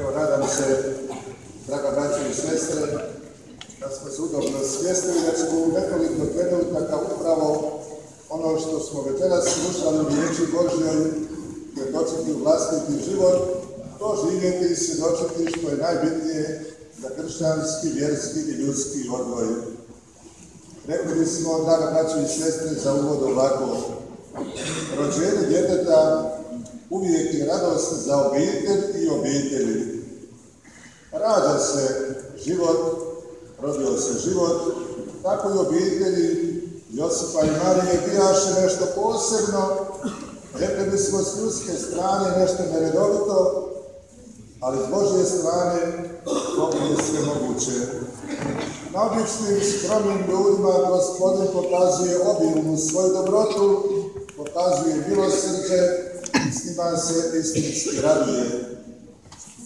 Evo, nadam se, draga braćo i sestre, da smo se udobno smjestili, da ćemo u nekoliko trenutaka upravo ono što smo večeras slušali u riječi Božjoj, svjedočiti u vlastiti život, to živjeti i svjedočiti što je najbitnije za kršćanski, vjerski i ljudski odgoj. Rekli bismo, draga braćo i sestre, za uvod ovako: rođenje djeteta uvijek je radost za obitelj i obitelji. Rađa se život, rodio se život, tako i obitelji Josipa i Marije bijaše nešto posebno. Rekli bismo s ljudske strane nešto neredovito, ali s Božje strane to je sve moguće. Na običnim, skromnim ljudima Gospodin pokazuje obilnu svoju dobrotu, pokazuje milosrđe i s njima se istinski raduje.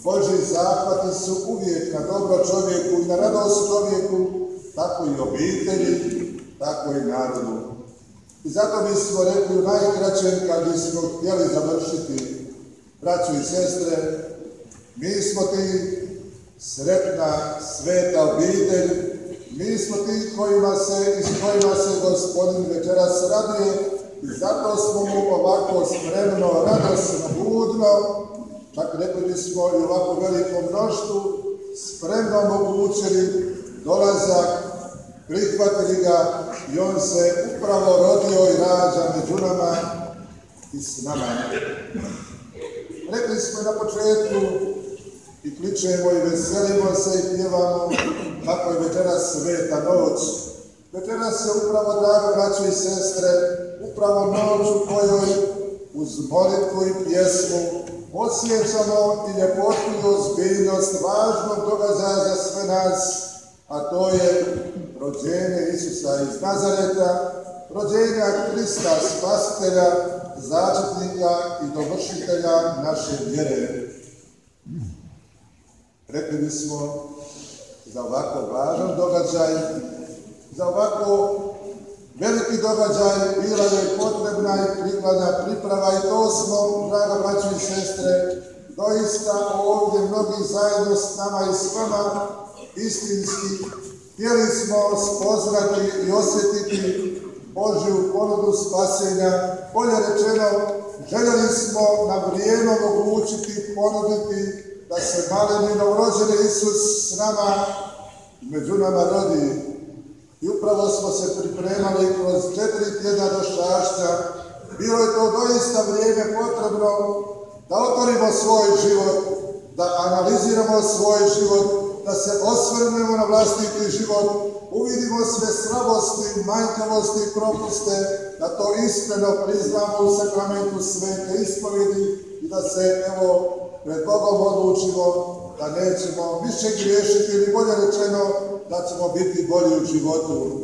Božji zahvati su uvijek na dobro čovjeku i na radost čovjeku, tako i obitelji, tako i narodu. I zato bismo rekli u najkraćem, kad bismo htjeli završiti, braćo i sestre, mi smo ti sretna, sveta obitelj, mi smo ti s kojima se Gospodin večeras raduje i zato smo mu ovako spremno, radosno, budno, čak rekli bismo i ovako velikom mnoštvu, spremno omogućili dolazak, prihvatili ga i on se upravo rodio i rađa među nama i s nama. Rekli smo na početku i kličemo i veselimo se i pjevamo kako je večeras sveta noć. Večeras je upravo, draga braćo i sestre, upravo noć u kojoj uz molitvu i pjesmu osjećamo i ljepotu i ozbiljnost važnog događaja za sve nas, a to je rođenje Isusa iz Nazareta, rođenja Krista Spasitelja, začetnika i dovršitelja naše vjere. Rekli bismo, za ovako važan događaj, za ovako veliki događaj bila je potrebna i prikladna priprava i to smo, draga braćo i sestre, doista ovdje mnogi zajedno s nama i s vama istinski htjeli smo spoznati i osjetiti Božju ponudu spasenja, bolje rečeno, željeli smo na vrijeme omogućiti, ponuditi da se maleni novorođeni Isus s nama, među nama rodi. I upravo smo se pripremali kroz 4 tjedna do Šašća. Bilo je to doista vrijeme potrebno da otvorimo svoj život, da analiziramo svoj život, da se osvrnemo na vlastiti život, uvidimo sve slabosti, manjkavosti i propuste, da to iskreno priznamo u sakramentu svete ispovjedi i da se, evo, pred Bogom odlučimo da nećemo više griješiti ili bolje rečeno da ćemo biti bolji u životu.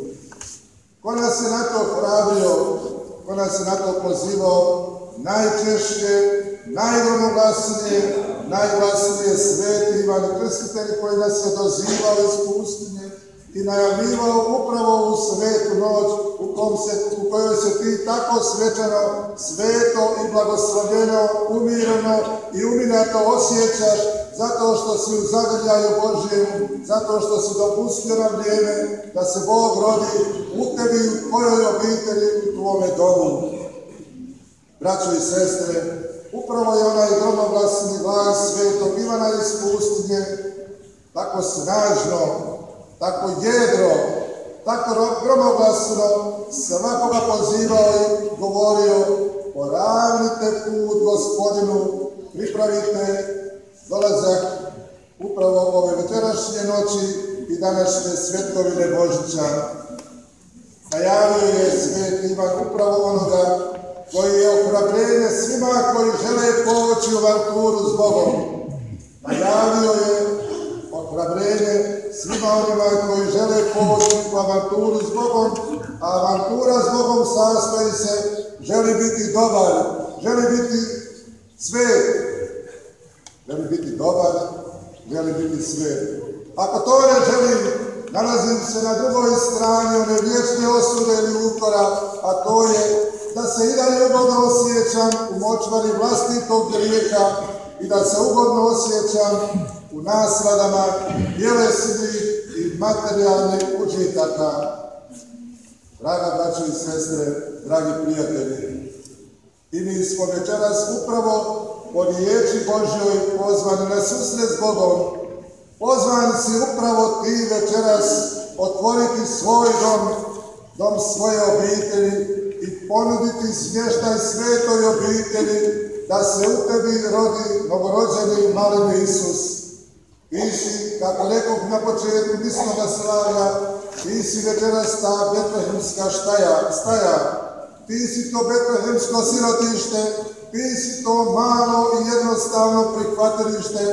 Ko nas je na to hrabrio, ko nas je na to pozivao, najčešće, najglasnije sveti Ivan Krstitelj koji nas je dozivao iz pustinje i najavljivao upravo u svetu noć u kojoj se ti tako svečano, sveto i blagoslovljeno, umireno i uminato osjećaš zato što si u zagrljaju Božjem, zato što si dopustio na vrijeme da se Bog rodi u tebi, u tvojoj obitelji, u tvome domu. Braćo i sestre, upravo je onaj gromoglasni glas svetog Ivana iz pustinje tako snažno, tako jedro, tako gromoglasno svakoga pozivao i govorio: poravnite put Gospodinu, pripravite dolazak upravo ove večerašnje noći i današnje svetkovine Božića. Najavio je sveti Ivan upravo onoga koji je ohrabrenje svima koji žele poći u avanturu s Bogom. Najavio je ohrabrenje svima onima koji žele poći u avanturu s Bogom, a avantura s Bogom sastoji se, želi biti dobar, želi biti svet, želi biti dobar, želi biti svet. Ako to ne želim, nalazim se na drugoj strani one vječne osude ili ukora, a to je da se i dalje ugodno osjećam u močvari vlastitog grijeha i da se ugodno osjećam u nasladama tjelesnih i materijalnih užitaka. Draga braćo i sestre, dragi prijatelji, i mi smo večeras upravo po riječi Božjoj pozvani na susret s Bogom. Pozvani si upravo ti večeras otvoriti svoj dom svoje obitelji i ponuditi smještaj svetoj obitelji, da se u tebi rodi novorođeni maleni Isus. Ti si, kako rekoh na početku mislnoga slavlja, ti si večeras ta betlehemska staja. Ti si to betlehemsko sirotište, ti si to malo i jednostavno prihvatilište,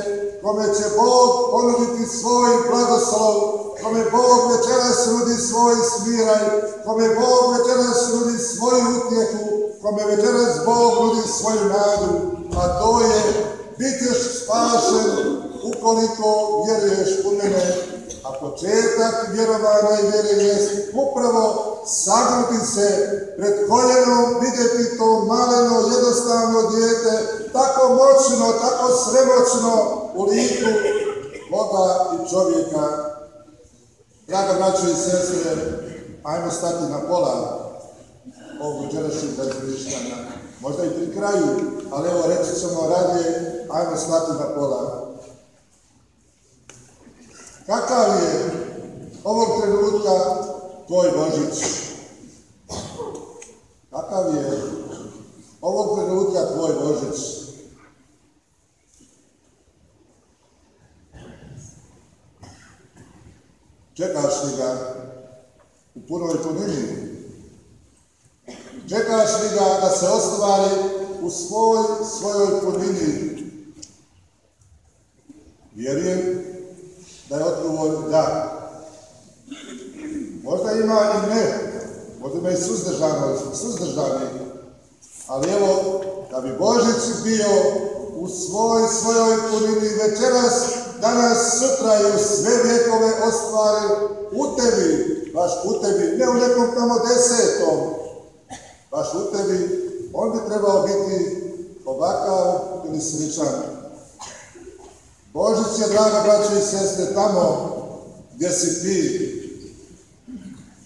kome će Bog ponuditi svoj blagoslov, kome Bog večeras nudi svoj smiraj, kome Bog večeras nudi svoju utjehu, kome večeras Bog nudi svoju nadu, a to je bit ćeš spašen ukoliko vjeruješ u mene. A početak vjerovanja i vjere jest upravo sagnuti se pred koljenom, vidjeti to maleno, jednostavno dijete, tako moćno, tako svemoćno u liku Boga i čovjeka. Draga braćo i sestre, ajmo stati na pola ovog večerašnjeg razmišljanja. Možda i pri kraju, ali evo reći ćemo radije, ajmo stati na pola. Kakav je ovog trenutka tvoj Božić? Kakav je ovog trenutka tvoj Božić? Čekaš li ga u punoj punini? Čekaš li ga da se ostvari u svojoj punini? Vjerujem da je odgovor da. Možda ima i ne, možda ima i suzdržani, ali evo, da bi Božić bio u svojoj punini večeras, danas, sutra i u sve vjekove ostvaren u tebi, baš u tebi, ne u nekom tamo 10. Baš u tebi, on bi trebao biti ovakav ili sličan. Božić je, draga braćo i sestre, tamo gdje si ti.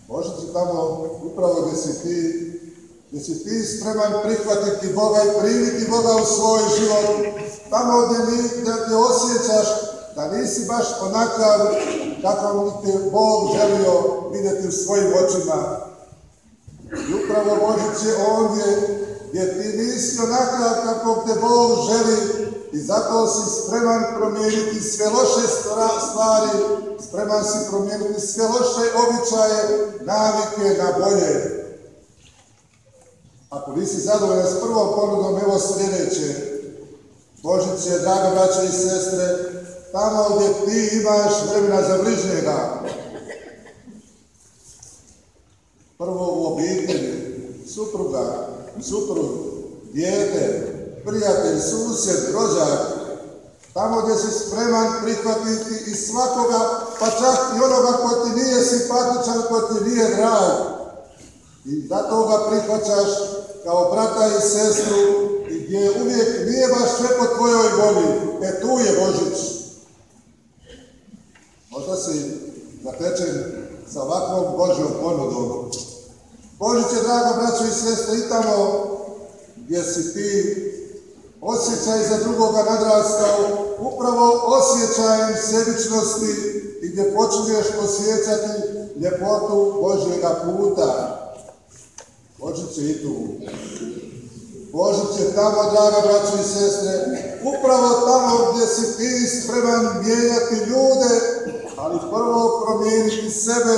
Božić je tamo upravo gdje si ti spreman prihvatiti Boga i primiti Boga u svoj život. Tamo gdje osjećaš da nisi baš onakav kakav te Bog želio vidjeti u svojim očima. I upravo Božić je ondje gdje ti nisi onakav kako te Bog želi, i zato si spreman promijeniti sve loše stvari, spreman si promijeniti sve loše običaje, navike na bolje. Ako nisi zadovoljan s prvom ponudom, evo sljedeće. Božić je, draga braćo i sestre, tamo gdje ti imaš vremena za bližnjega. Prvo u obitelji, supruga, suprug, dijete, prijatelj, susjed, rođak, tamo gdje si spreman prihvatiti i svakoga, pa čak i onoga ko ti nije simpatičan, ko ti nije drag. I zato ga prihvaćaš kao brata i sestru, i gdje uvijek nije baš sve po tvojoj volji. Tu je Božić. Možda si zatečen sa ovakvom Božjom ponudom. Božić je, draga braćo i sestre, i tamo gdje si ti osjećaj za drugoga nadrastao, upravo osjećajem sebičnosti, i gdje počinješ osjećati ljepotu Božjega puta. Božić je i tu. Božić je tamo, draga braćo i sestre, upravo tamo gdje si ti spreman mijenjati ljude, ali prvo promijeniti sebe,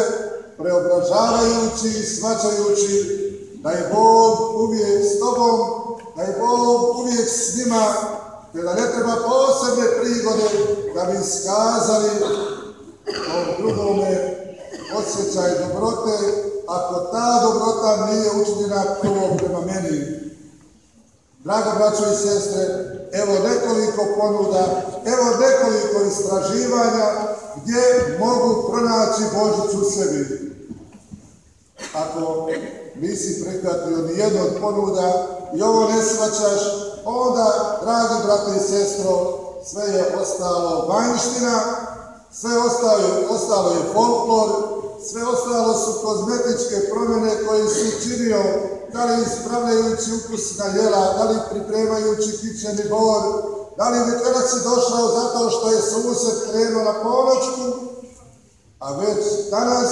preobražavajući i shvaćajući da je Bog uvijek s tobom, da je Bog uvijek s njima, te da ne treba posebne prigode da bi iskazali tom drugome osjećaj dobrote, ako ta dobrota nije učinjena prvo prema meni. Draga braćo i sestre, evo nekoliko ponuda, evo nekoliko istraživanja gdje mogu pronaći Božić u sebi. Ako nisi prihvatio ni jednu od ponuda i ovo ne shvaćaš, onda, dragi brate i sestro, sve je ostalo vanjština, sve ostalo je folklor, sve ostalo su kozmetičke promjene koje si činio, da li ispravljajući ukusna jela, da li pripremajući kićeni bor, da li večeras si došao zato što je sused krenuo na ponoćku, a već danas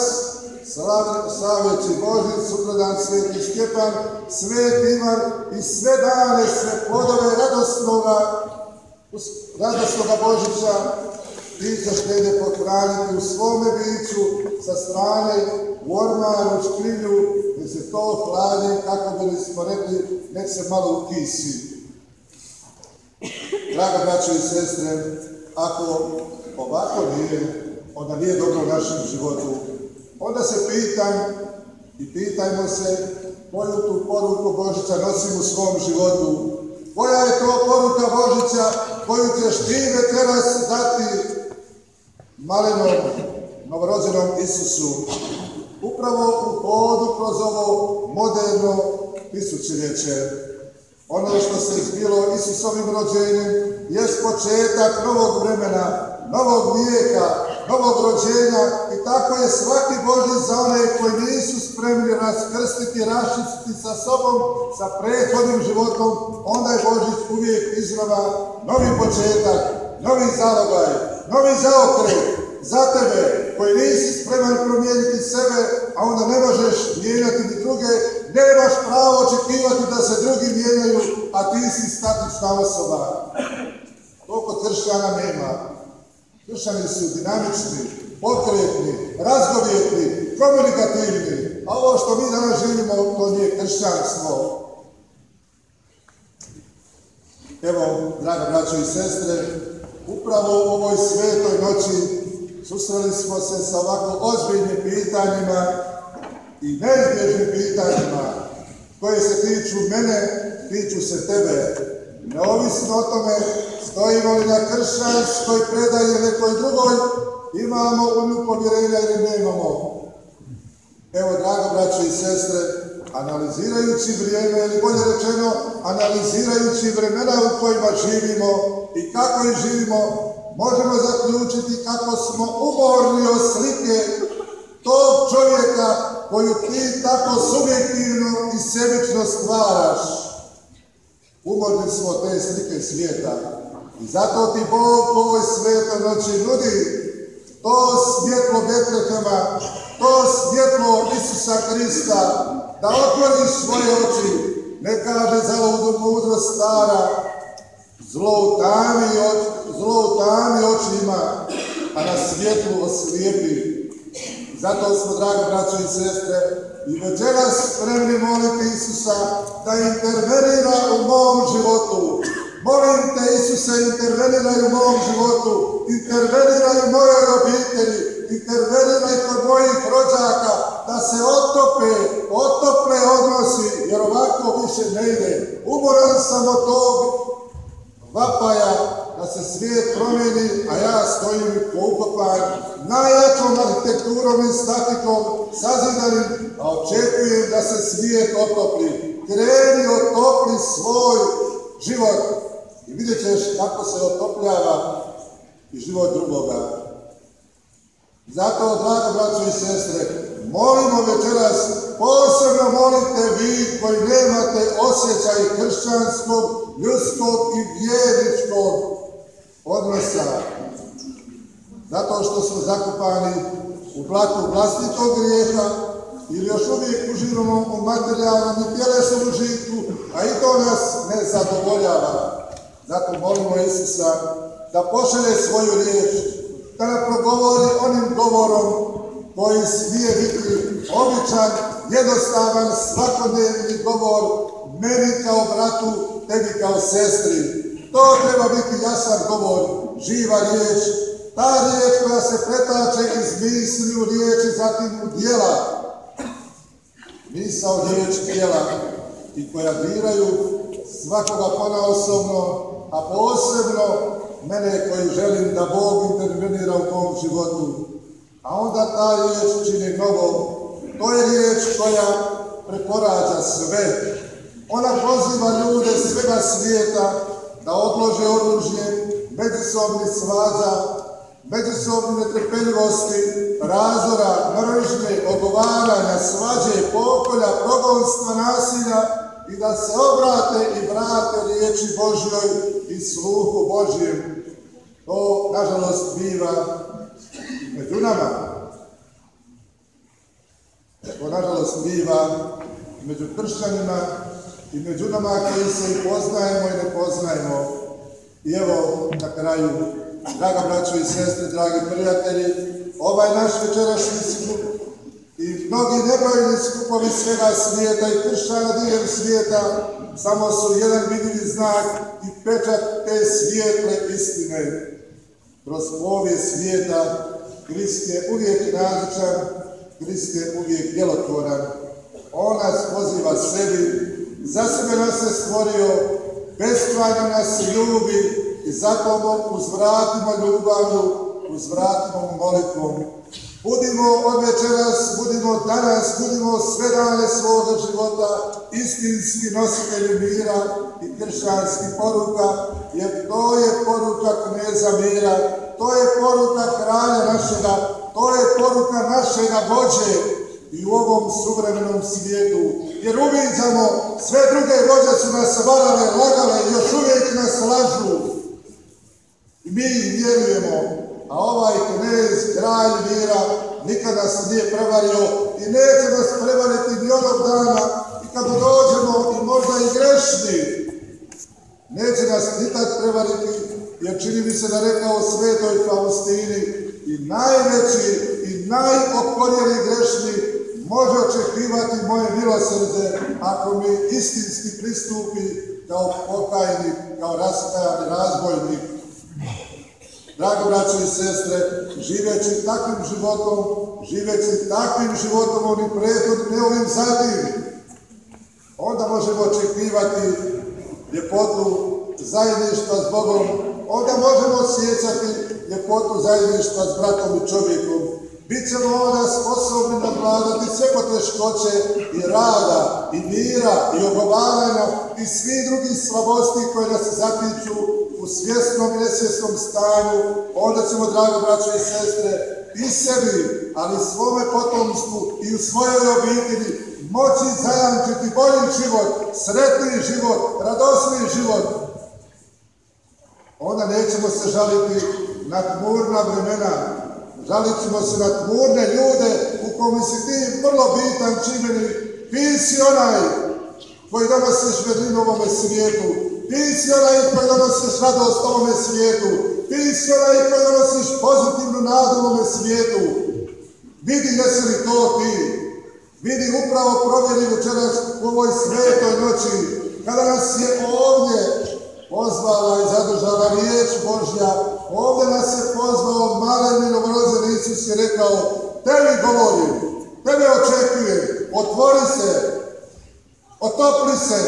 slaveći Božić, sutradan Sveti Stjepan, Sveti Ivan i sve dane, sve plodove radosnoga Božića, ti ćeš tebe pohraniti u svome biću sa strane u ormaru, škrilju, gdje se to hladi, kako bi smo rekli, nek se malo ukisi. Draga braćo i sestre, ako ovako nije, onda nije dobro u našem životu. Onda se pitam i pitajmo se koju tu poruku Božića nosim u svom životu. Koja je to poruka Božića koju ćeš ti večeras dati malenom, novorođenom Isusu? Upravo u hodu kroz ovo moderno tisućljeće. Ono što se zbilo Isusovim rođenjem jest početak novog vremena, novog vijeka, novog rođenja i tako je svaki Božić za one koji nisu spremni raskrstiti, raščistiti sa sobom, sa prethodnim životom, onda je Božić uvijek iznova novi početak, novi zalogaj, novi zaokret za tebe koji nisi spreman promijeniti sebe, a onda ne možeš mijenjati ni druge, nemaš pravo očekivati da se drugi mijenjaju, a ti si statična osoba. To kod kršćana nema. Kršćani su dinamični, pokretni, razgovjetni, komunikativni, a ovo što mi danas živimo, to nije kršćanstvo. Evo, draga braćo i sestre, upravo u ovoj svetoj noći susreli smo se sa ovako ozbiljnim pitanjima i neizbježnim pitanjima koje se tiču mene, tiču se tebe. Neovisno o tome stojimo li na kršćanskoj predaji ili nekoj drugoj, imamo u nju povjerenja ili nemamo. Evo, drago braćo i sestre, analizirajući vrijeme, ili bolje rečeno, analizirajući vremena u kojima živimo i kako ih živimo, možemo zaključiti kako smo umorni od slike tog čovjeka koju ti tako subjektivno i sebično stvaraš. Umorni smo od te slike svijeta i zato ti Bog u ovoj svetoj noći nudi to svjetlo Betlehema, to svjetlo Isusa Krista, da otvoriš svoje oči, ne kaže zaludu mudrost stara, zlo u tami očima, a na svjetlu oslijepi. Zato smo, dragi braćo i sestre, i večeras spremni moliti Isusa da intervenira u mom životu. Molim te, Isuse, interveniraj u mom životu, interveniraj u mojoj obitelji, interveniraj kod mojih rođaka, da se otople odnosi, jer ovako više ne ide. Umoran sam od tog vapaja da se svijet promijeni, a ja stojim poukopan najjačom arhitekturom i statikom sazidanim, a očekujem da se svijet otopli. Kreni, otopli svoj život i vidjet ćeš kako se otopljava i život drugoga. Zato, draga braćo i sestre, molimo večeras, posebno molite vi koji nemate osjećaj kršćanskog, ljudskog i vjerničkog odnosa. Zato što smo zakopani u blatu vlastitog grijeha ili još uvijek uživamo u materijalnom i tjelesnom užitku, a i to nas ne zadovoljava. Zato molimo Isusa da pošalje svoju riječ, da nam progovori onim govorom koji smije biti običan, jednostavan, svakodnevni govor meni kao bratu, tebi kao sestri. To treba biti jasan govor, živa riječ, ta riječ koja se pretače iz misli u riječi, zatim u djela. Misao, riječ, djela i koja diraju svakoga ponaosobno, a posebno mene koji želim da Bog intervenira u mom životu. A onda ta riječ čini mnogo. To je riječ koja preporađa sve. Ona poziva ljude svega svijeta da odlože oružje, međusobnih svađa, međusobne netrpeljivosti, razdora, mržnje, ogovaranja, svađe, pokolja, progonstva, nasilja i da se obrate i vrate riječi Božjoj i sluhu Božjem. To, nažalost, biva među nama. To, nažalost, biva među kršćanima i među nama koji se i poznajemo i ne poznajemo. I evo, na kraju, draga braćo i sestre, dragi prijatelji, ovaj naš večerašnji skup i mnogi nebrojni skupovi svega svijeta i kršćana diljem svijeta samo su jedan vidljivi znak i pečat te svijetle istine. Kroz povijest svijeta Krist je uvijek nazočan, Krist je uvijek djelotvoran. On nas poziva sebi, za sebe nas je stvorio, beskrajno nas ljubi i zato mu uzvratimo ljubavlju, uzvratimo mu molitvom. Budimo od večeras, budimo danas, budimo sve dane svoga života istinski nositelji mira i kršćanskih poruka, jer to je poruka kneza mira, to je poruka kralja našega, to je poruka našega vođe i u ovom suvremenom svijetu. Jer uviđamo, sve druge vođe su nas varale, lagale i još uvijek nas lažu. I mi vjerujemo, a ovaj knez, kralj mira, nikad nas nije prevario i neće nas prevariti ni onog dana i kad dođemo i možda i grešni. Neće nas nikad prevariti, jer čini mi se da rekao svetoj Faustini i najveći i najokorjeli grešni može očekivati moje milosrđe ako mi istinski pristupi kao pokajnik, kao raskajani razbojnik. Drago braćo i sestre, živeći takvim životom onim prethodnim, ne ovim zatim, onda možemo očekivati ljepotu zajedništva s Bogom, onda možemo osjećati ljepotu zajedništva s bratom i čovjekom. Bićemo onda sposobni nadvladati sve poteškoće i rada, i mira, i ogovaranja, i svih drugih slabosti koje nas zatiču u svjesnom i nesvjesnom stanju. Onda ćemo, drago braćo i sestre, i sebi, ali i svome potomstvu i u svojoj obitelji moći zajamčiti bolji život, sretniji život, radosniji život. Onda nećemo se žaliti na tmurna vremena, žalit ćemo se na tmurne ljude u kome si ti vrlo bitan čimbenik. Ti si onaj koji donosiš vedrinu ovome svijetu. Ti si onaj koji donosiš radost ovome svijetu. Ti si onaj koji donosiš pozitivnu nadu ovome svijetu. Vidi jesi li to ti. Vidi, upravo provjeri večeras u ovoj svetoj noći, kada nas je ovdje pozvala i zadržala riječ Božja, ovdje nas je pozvao maleni novorođeni Isus i rekao: tebi govorim, tebe očekujem, otvori se, otopli se,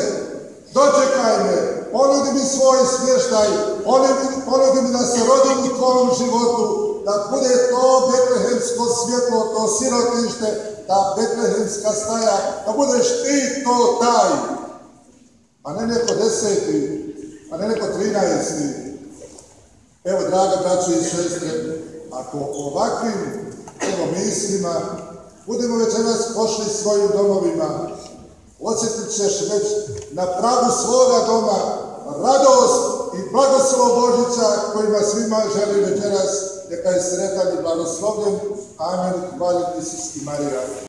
dočekaj me, ponudi mi svoj smještaj, ponudi mi da se rodim u tvojom životu, da bude to betlehemsko svjetlo, to sirotište, ta betlehemska staja, da budeš ti to taj, a ne neko 10. a ne neko 13. Evo, draga braćo i sestre, ako ovakvim mislima budemo večeras pošli svojim domovima, osjetit ćeš već na pragu svoga doma radost i blagoslov Božića kojima svima želim večeras. Neka je sretan i blagoslovljen. Amen. Hvala Isus i Marija.